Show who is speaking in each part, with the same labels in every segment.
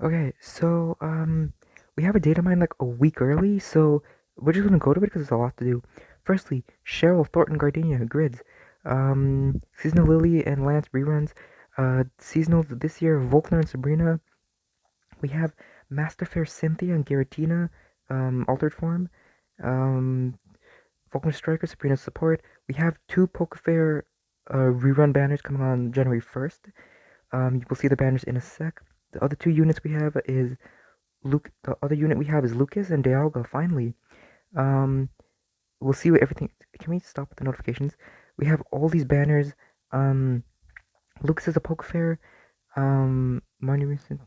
Speaker 1: Okay, so we have a data mine like a week early, so we're just gonna go to it because there's a lot to do. Firstly, Cheryl, Thornton, Gardenia, grids. Seasonal Lily and Lance reruns. Seasonals this year, Volkner and Sabrina. We have Masterfair Cynthia and Giratina, altered form. Um, Volkner Striker, Sabrina support. We have two POKEFAIR rerun banners coming on January 1st. You will see the banners in a sec. The other two units we have is the other unit we have is Lucas and Dialga, finally. Um, we'll see what everything. Can we stop with the notifications? We have all these banners. Um, Lucas is a poke fair. Money recent.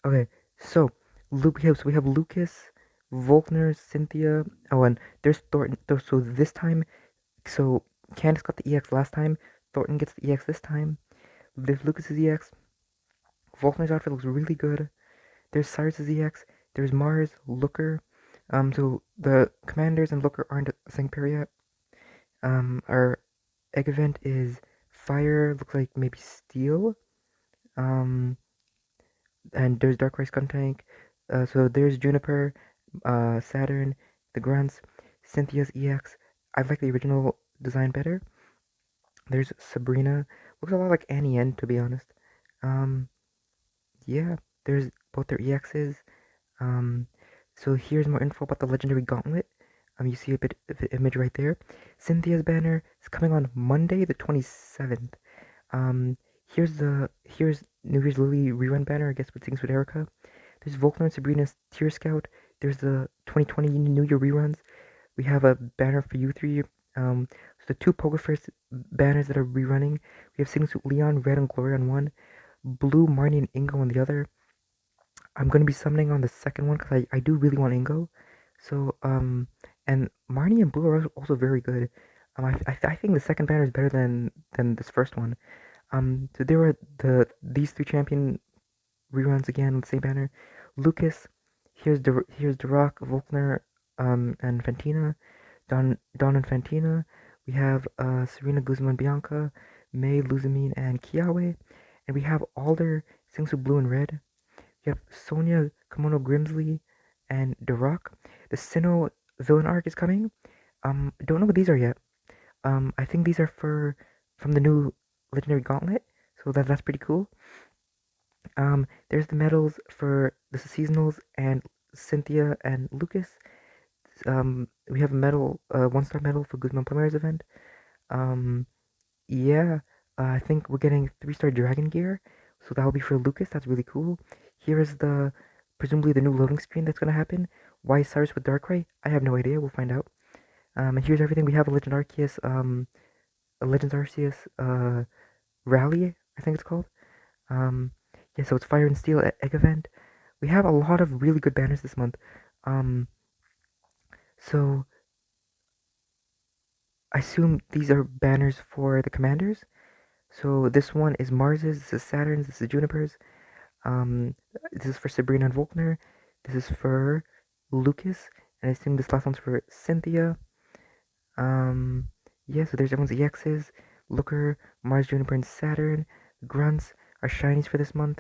Speaker 1: Okay, so we have Lucas, Volkner, Cynthia. Oh, and there's Thornton. So this time, so Candace got the EX last time. Thornton gets the EX this time. There's Lucas's EX. Volkner's outfit looks really good. There's Cyrus's EX. There's Mars, Looker. So the commanders and Looker aren't a sync pair yet. Our egg event is Fire, looks like maybe Steel. Um, and there's Darkrai Skuntank. So there's Juniper, Saturn, the Grunts, Cynthia's EX. I like the original design better. There's Sabrina. Looks a lot like Annie N, to be honest. Um, yeah, there's both their EXs. Um, so here's more info about the legendary gauntlet. You see a bit of the image right there. Cynthia's banner is coming on Monday, the 27th. Here's New Year's Lily rerun banner, I guess, with things with Erica. There's Volkner and Sabrina's Tier Scout. There's the 2020 New Year reruns. We have a banner for you three. So the two PokeFairs banners that are rerunning. We have Signals with Leon, Red, and Gloria on one. Blue, Marnie, and Ingo on the other. I'm gonna be summoning on the second one because I do really want Ingo. So and Marnie and Blue are also very good. I think the second banner is better than this first one. So there were these three champion reruns again on the same banner. Lucas, here's the Rock, Volkner, and Fantina, Don and Fantina. We have Serena, Guzman, Bianca, May, Luzamine, and Kiawe, and we have Alder, Singsu Blue and Red. You have Sonia, Kimono Grimsley, and The Rock. The Sinnoh villain arc is coming. Don't know what these are yet. I think these are from the new Legendary Gauntlet, so that's pretty cool. There's the medals for the seasonals and Cynthia and Lucas. We have a medal, one-star medal for Guzman Primaries event. Um, yeah, I think we're getting 3-star Dragon gear, so that'll be for Lucas. That's really cool. Here is presumably the new loading screen that's gonna happen. Why is Cyrus with Darkrai? I have no idea. We'll find out. And here's everything. We have a Legends Arceus, rally. I think it's called. Um, yeah. So it's Fire and Steel Egg event. We have a lot of really good banners this month. Um, so I assume these are banners for the commanders. So this one is Mars's, this is Saturn's, this is Juniper's. This is for Sabrina and Volkner. This is for Lucas, and I assume this last one's for Cynthia. Um, yeah, so there's everyone's EXs. Looker, Mars, Juniper, and Saturn. Grunts are shinies for this month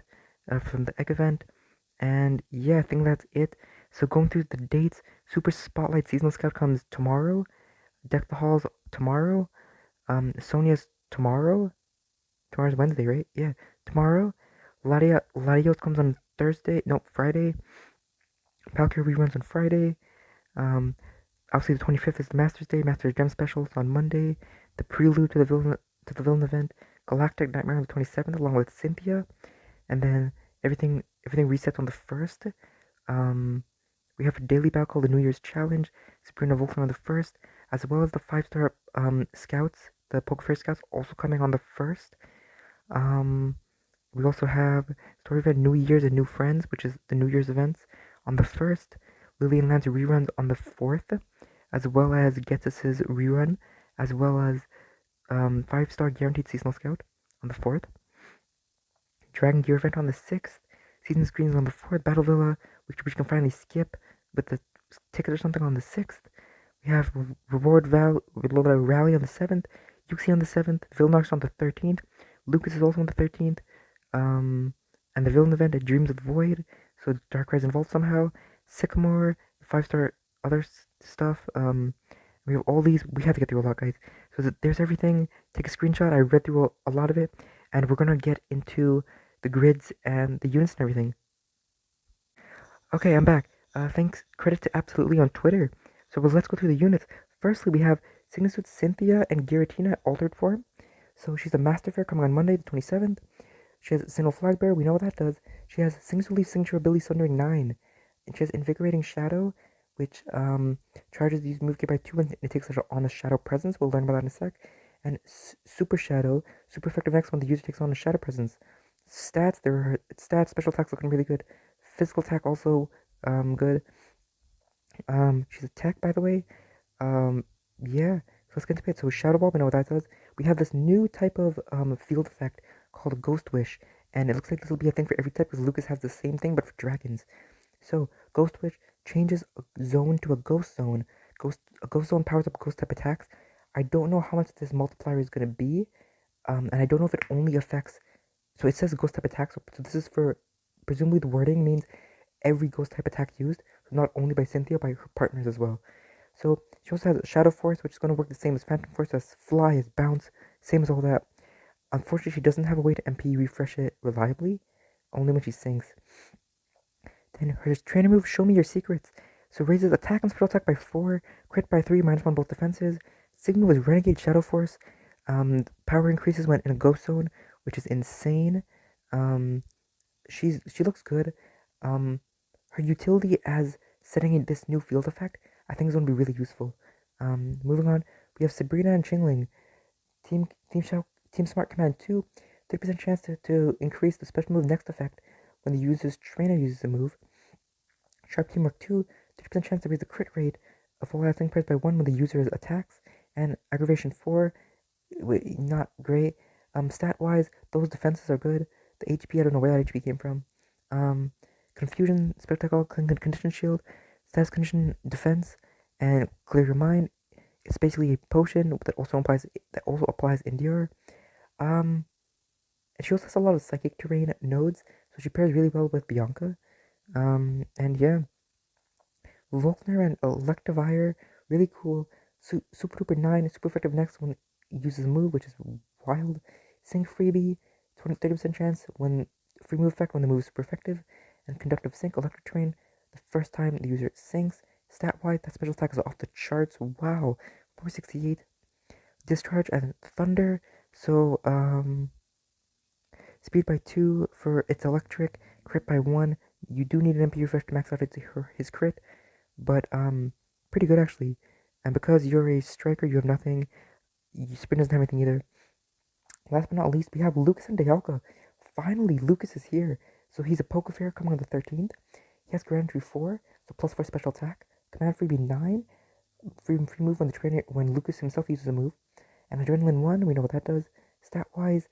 Speaker 1: from the Egg event. And yeah, I think that's it. So going through the dates, Super Spotlight Seasonal Scout comes tomorrow. Deck the Halls tomorrow. Sonia's tomorrow. Tomorrow's Wednesday, right? Yeah, tomorrow. Latios comes on Thursday. No, Friday. Palkia reruns on Friday. Um, Obviously the 25th is the Masters Day. Masters Gem Specials on Monday. The prelude to the villain event. Galactic Nightmare on the 27th, along with Cynthia, and then everything resets on the 1st. We have a daily battle called the New Year's Challenge. Sabrina Volkman on the 1st, as well as the 5-star scouts, the PokeFair scouts, also coming on the 1st. Um, we also have Story Event New Year's and New Friends, which is the New Year's events, on the 1st. Lily and Lance reruns on the 4th, as well as Getsus's rerun, as well as 5-star Guaranteed Seasonal Scout on the 4th. Dragon Gear event on the 6th. Season screens on the 4th. Battle Villa, which we can finally skip with the ticket or something on the 6th. We have Rally on the 7th. Yuxi on the 7th. Vilnarks on the 13th. Lucas is also on the 13th. And the villain event, it Dreams of the Void, so Dark Rise involved somehow. Sycamore, 5-star other stuff. We have all these. We have to get through a lot, guys. So there's everything. Take a screenshot. I read through a lot of it, and we're gonna get into the grids and the units and everything. Okay, I'm back. Thanks, credit to Absolutely on Twitter. So let's go through the units. Firstly, we have Cygnus with Cynthia and Giratina altered form. So she's a Master Fair coming on Monday, the 27th. She has Sinnoh Flagbearer, we know what that does. She has Signature Leaf, Signature Ability, Sundering 9. And she has Invigorating Shadow, which charges these move gear by 2 and it takes on a Shadow Presence. We'll learn about that in a sec. And Super Shadow, super effective next one, the user takes on a Shadow Presence. Stats, special attacks looking really good. Physical attack also good. She's a tech, by the way. Yeah. So let's get into it. So Shadow Ball, we know what that does. We have this new type of field effect called Ghost Wish, and it looks like this will be a thing for every type because Lucas has the same thing but for dragons. So Ghost Wish changes a zone to a ghost zone. A ghost zone powers up ghost type attacks. I don't know how much this multiplier is gonna be, and I don't know if it only affects. So it says ghost type attacks. So this is for presumably the wording means every ghost type attack used, so not only by Cynthia, by her partners as well. So she also has Shadow Force, which is going to work the same as Phantom Force, as Fly, as Bounce, same as all that. Unfortunately, she doesn't have a way to MP refresh it reliably, only when she sinks. Then her trainer move, Show Me Your Secrets. So raises attack and special attack by 4, crit by 3, -1 both defenses. Signal is Renegade Shadow Force. Power increases when in a ghost zone, which is insane. Um, she looks good. Her utility as setting in this new field effect, I think is going to be really useful. Moving on, we have Sabrina and Chingling. Team Smart Command 2, 30% chance to increase the special move next effect when the user's trainer uses a move. Sharp Teamwork 2, 30% chance to raise the crit rate of all lasting price by 1 when the user attacks. And Aggravation 4, not great. Stat wise, those defenses are good. The HP, I don't know where that HP came from. Confusion, Spectacle, Condition Shield, Status Condition Defense, and Clear Your Mind. It's basically a potion that also applies Endure. And she also has a lot of Psychic Terrain nodes, so she pairs really well with Bianca. And yeah, Volkner and Electivire, really cool. Super Duper 9, super effective next one uses a move, which is wild. Sync Freebie, 30% chance when free move effect when the move is super effective. And Conductive Sync, Electric Train, the first time the user sinks. Stat wise, that special attack is off the charts. Wow, 468. Discharge and Thunder, so speed by 2 for its electric, crit by 1. You do need an MP refresh to max out his crit, but pretty good actually. And because you're a striker, you have nothing. Sprint doesn't have anything either. Last but not least, we have Lucas and Dialga. Finally, Lucas is here. So he's a POKEFAIR coming on the 13th. He has Grand Entry 4, so +4 special attack. Command Freebie 9, free move when Lucas himself uses a move. And Adrenaline 1, we know what that does. Stat wise,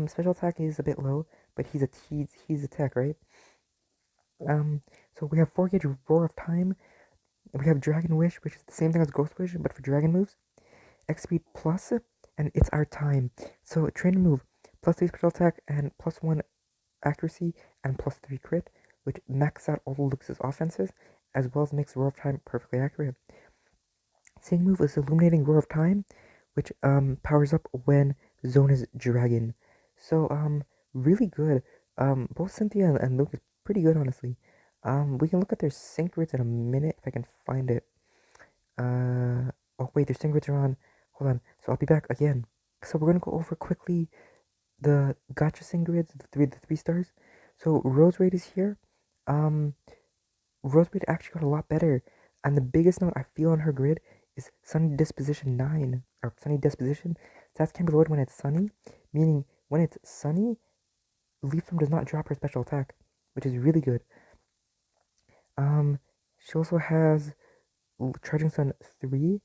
Speaker 1: special attack is a bit low, but he's a tech, right? So we have 4 gauge Roar of Time. We have Dragon Wish, which is the same thing as Ghost Wish, but for dragon moves. X Speed Plus, and it's our time. So trainer move, +3 special attack and +1 accuracy and +3 crit, which maxes out all of Lucas's offenses, as well as makes Roar of Time perfectly accurate. Sing move is Illuminating Roar of Time, which powers up when the zone is dragon. So really good. Both Cynthia and Luke is pretty good, honestly. We can look at their sync grids in a minute if I can find it. Oh wait, their sync grids are on. Hold on. So I'll be back again. So we're gonna go over quickly the gotcha sync grids, the 3 stars. So Rose Raid is here. Rose Raid actually got a lot better, and the biggest note I feel on her grid is Sunny Disposition 9, or Sunny Disposition. Stats can be lowered when it's sunny, meaning when it's sunny, Leaf Storm does not drop her special attack, which is really good. She also has Charging Sun 3,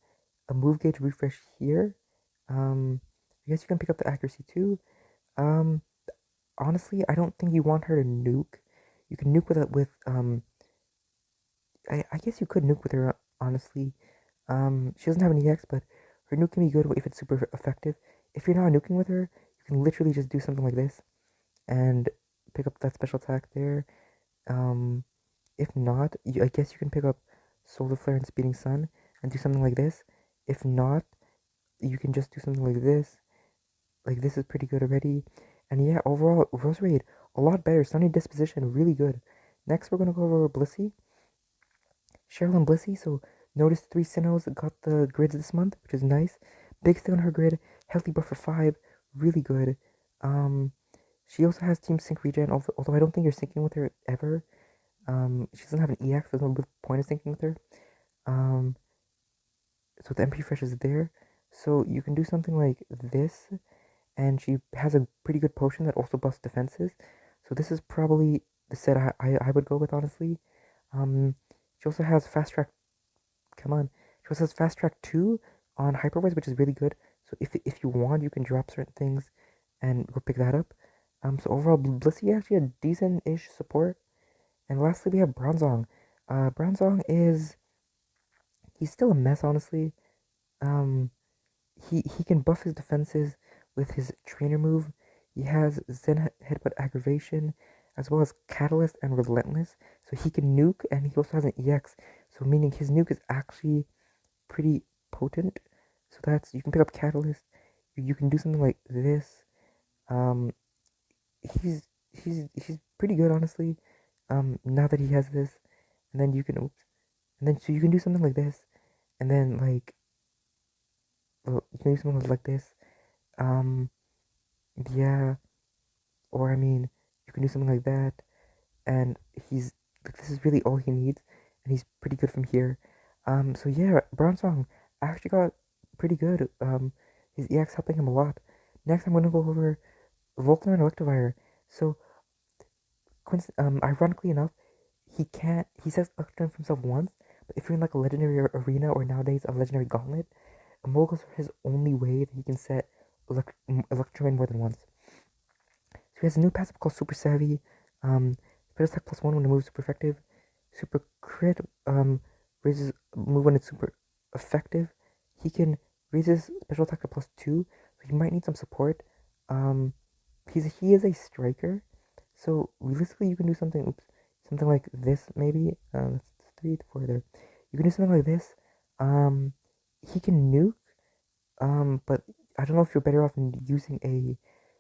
Speaker 1: a move gauge refresh here. I guess you can pick up the accuracy too. Honestly, I don't think you want her to nuke. You can nuke with I guess you could nuke with her, honestly. She doesn't have any EX, but her nuke can be good if it's super effective. If you're not nuking with her, you can literally just do something like this, and pick up that special attack there. If not, I guess you can pick up Solar Flare and Speeding Sun and do something like this. If not, you can just do something like this. Like this is pretty good already. And yeah, overall, Rose Raid, a lot better. Sunny Disposition, really good. Next, we're going to go over Blissey. Cheryl and Blissey, so notice 3 Sinnohs got the grids this month, which is nice. Big thing on her grid, Healthy Buffer 5, really good. She also has Team Sync Regen, although I don't think you're syncing with her ever. She doesn't have an EX, there's no real point of syncing with her. So the MP Fresh is there. So you can do something like this, and she has a pretty good potion that also buffs defenses. So this is probably the set I would go with, honestly. She also has Fast Track, come on. She also has Fast Track 2 on Hyperwise, which is really good. So if you want, you can drop certain things and go pick that up. So overall, Blissey actually a decent-ish support. And lastly, we have Bronzong. Bronzong is, he's still a mess, honestly. He can buff his defenses with his trainer move. He has Zen Headbutt Aggravation, as well as Catalyst and Relentless. So he can nuke, and he also has an EX. So meaning his nuke is actually pretty potent. So that's, you can pick up Catalyst. You can do something like this. He's pretty good, honestly. Now that he has this, and then you can, oops, and then so you can do something like this, and then like, well, you can do something like this. Yeah, or I mean, you can do something like that, and he's like, this is really all he needs, and he's pretty good from here. So yeah, Bronzong actually got pretty good. His EX helping him a lot. Next, I'm gonna go over Volkner and Electivire. So, ironically enough, he says Electron for himself once, but if you're in like a legendary arena or nowadays a legendary gauntlet, Emolgas are his only way that he can set Electro more than once. So he has a new passive called Super Savvy. Special attack +1 when the move is super effective. Super crit raises move when it's super effective. He can raise his special attack to +2, so he might need some support. He is a striker, so realistically you can do something. Oops, something like this maybe. That's 3 to 4 there. You can do something like this. He can nuke. But I don't know if you're better off in using a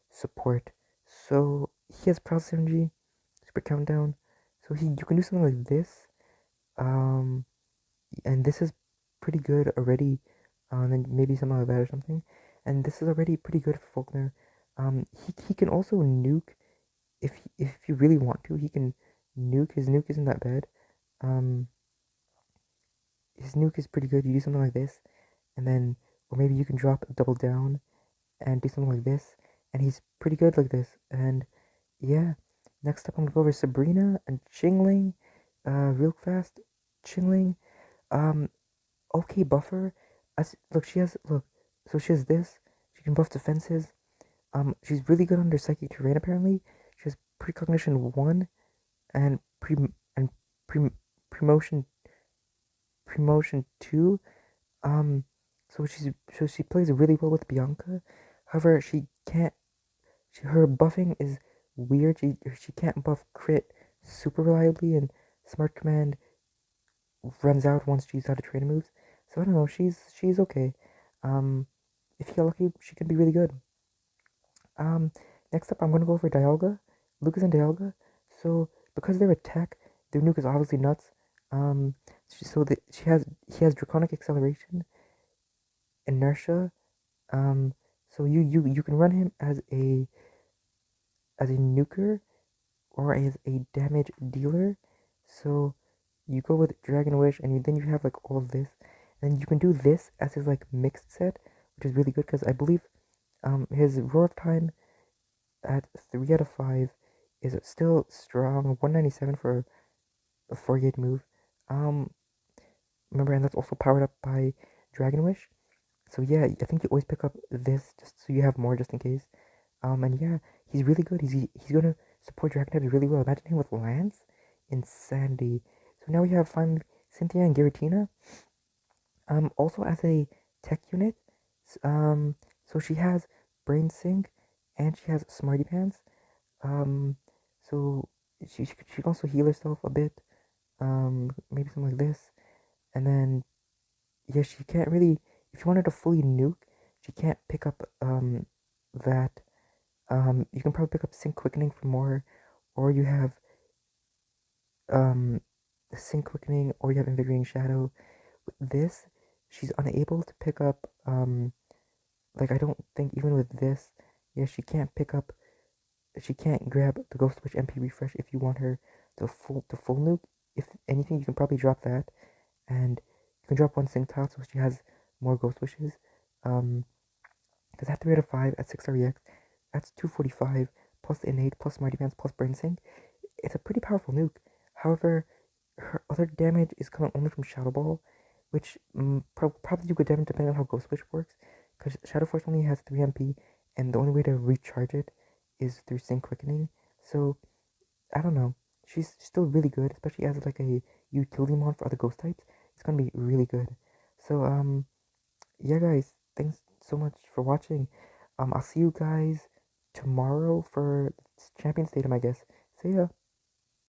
Speaker 1: support. So he has Proud Synergy, Super Countdown. So you can do something like this. And this is pretty good already. And then maybe something like that or something. And this is already pretty good for Faulkner. He can also nuke if you really want to. He can nuke. His nuke isn't that bad. His nuke is pretty good. You do something like this, and then, or maybe you can drop a double down and do something like this, and he's pretty good like this. And yeah, next up I'm gonna go over Sabrina and Chingling, real fast. Chingling, okay buffer. Look, so she has this. She can buff defenses. She's really good under Psychic Terrain apparently. She has Precognition 1 and and pre promotion 2. So she plays really well with Bianca. However, she can't. Her buffing is weird. She can't buff crit super reliably, and Smart Command runs out once she's out of trainer moves. So I don't know. She's okay. If you get lucky, she can be really good. Next up, I'm gonna go over Dialga, Lucas and Dialga. So because they're a tech, their nuke is obviously nuts. He has Draconic Acceleration, Inertia. So you can run him as a nuker or as a damage dealer. So you go with Dragon Wish, and then you have like all of this, and you can do this as his like mixed set, which is really good because I believe his Roar of Time at 3 out of 5 is still strong. 197 for a 4-gate move. Remember, and that's also powered up by Dragon Wish. So yeah, I think you always pick up this just so you have more just in case. And yeah, he's really good. He's gonna support Dragon types really well. Imagine him with Lance, insanity. So now we have finally Cynthia and Giratina. Also as a tech unit. So she has Brain Sync and she has Smarty Pants. So she can also heal herself a bit. Maybe something like this. And then yeah, she can't really. If you wanted to fully nuke, she can't pick up that. You can probably pick up Sync Quickening for more, or you have um Sync Quickening, or you have Invigorating Shadow. With this, she's unable to pick up like I don't think even with this, yeah, she can't pick up. She can't grab the Ghost Witch MP refresh if you want her to full nuke. If anything, you can probably drop that, and you can drop one Sync Tile so she has more Ghost Wishes. Because at 3 out of 5 at 6 REX, that's 245 plus innate plus Smarty Pants plus Brain Sync. It's a pretty powerful nuke. However, her other damage is coming only from Shadow Ball, which probably do good damage depending on how Ghost Wish works. Because Shadow Force only has 3 MP, and the only way to recharge it is through Sync Quickening. So, I don't know. She's still really good, especially as like a utility mod for other ghost types. It's gonna be really good. So, yeah, guys, thanks so much for watching. I'll see you guys tomorrow for Champions Datum, I guess. See ya.